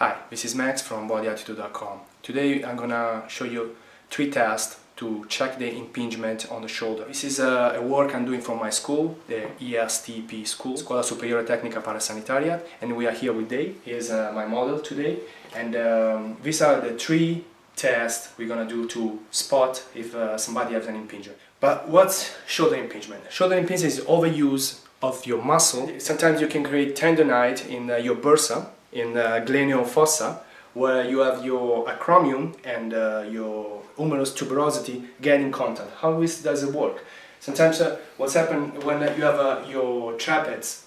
Hi, this is Max from bodyattitude.com. Today I'm gonna show you 3 tests to check the impingement on the shoulder. This is a work I'm doing from my school, the ESTP school, Scuola Superiore Tecnica Parasanitaria, and we are here with Dave. He is my model today, and these are the 3 tests we're gonna do to spot if somebody has an impingement. But what's shoulder impingement? Shoulder impingement is overuse of your muscle. Sometimes you can create tendinite in your bursa, in glenoid fossa, where you have your acromion and your humerus tuberosity get in contact. How does it work? Sometimes what's happening when you have your traps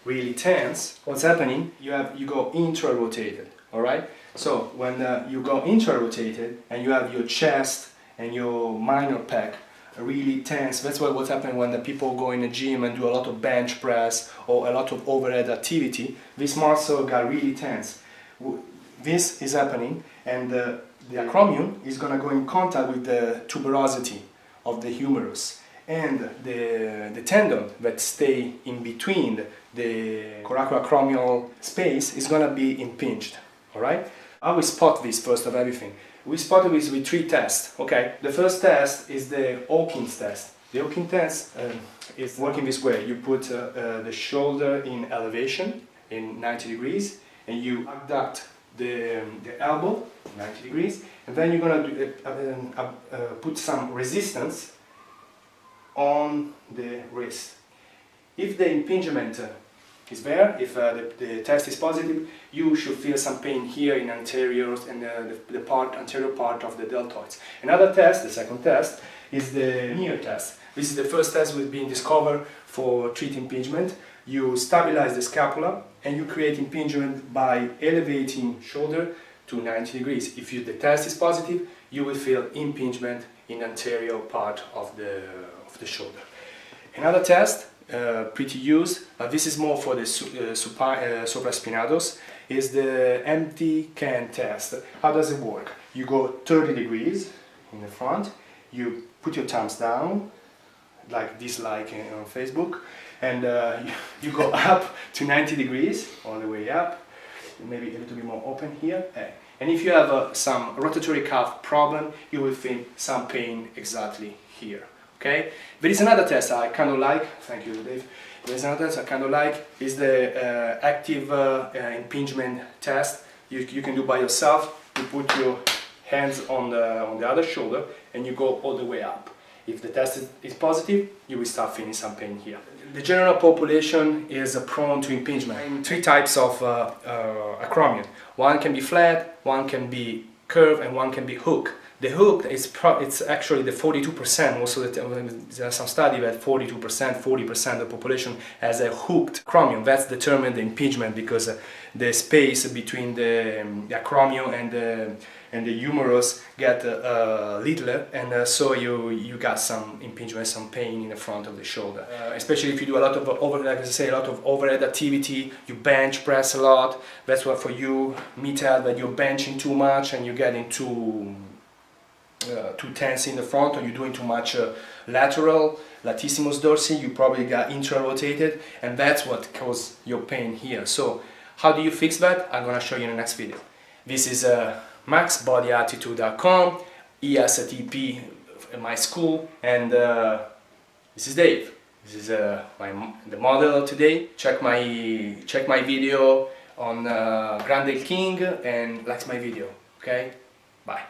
really tense, what's happening, you go intra-rotated, alright? So when you go intra-rotated and you have your chest and your minor pec really tense, that's what's happening when the people go in the gym and do a lot of bench press or a lot of overhead activity. This muscle got really tense. This is happening, and the acromion is going to go in contact with the tuberosity of the humerus, and the tendon that stay in between the coracoacromial space is going to be impinged. Alright? How we spot this first of everything? We spotted this with 3 tests. Okay, the first test is the Hawkins test. The Hawkins test is working this way. You put the shoulder in elevation in 90 degrees, and you abduct the elbow 90 degrees, and then you're going to put some resistance on the wrist. If the impingement is there, if the test is positive, you should feel some pain here in anteriors and the anterior part of the deltoids. Another test, the second test, is the Neer test. This is the first test we've been discovered for treating impingement. You stabilize the scapula and you create impingement by elevating shoulder to 90 degrees. If the test is positive, you will feel impingement in anterior part of the shoulder. Another test, pretty used, this is more for the supraspinatus, is the empty can test. How does it work? You go 30 degrees in the front, you put your thumbs down, like dislike on Facebook, and you go up to 90 degrees, all the way up, maybe a little bit more open here. And if you have some rotatory calf problem, you will feel some pain exactly here. Okay, there is another test I kind of like. Thank you, Dave. There is another test I kind of like. Is the active impingement test. You can do by yourself. You put your hands on the other shoulder and you go all the way up. If the test is positive, you will start feeling some pain here. The general population is prone to impingement. 3 types of acromion. One can be flat, one can be curved, and one can be hook. The hook it's actually the 42%. Most of the time, there's some study that 42%, 40% of the population has a hooked acromion. That's determined the impingement because the space between the acromion and the humerus get littler, and so you got some impingement, some pain in the front of the shoulder. Especially if you do a lot of overhead activity, you bench press a lot. That's what for you, me tell that you're benching too much and you're getting too tense in the front, or you're doing too much lateral, latissimus dorsi, you probably got intra-rotated, and that's what caused your pain here. So how do you fix that? I'm gonna show you in the next video. This is maxbodyattitude.com, ESTP, my school, and this is Dave. This is the model today. Check my video on Grande King and like my video. Okay, bye.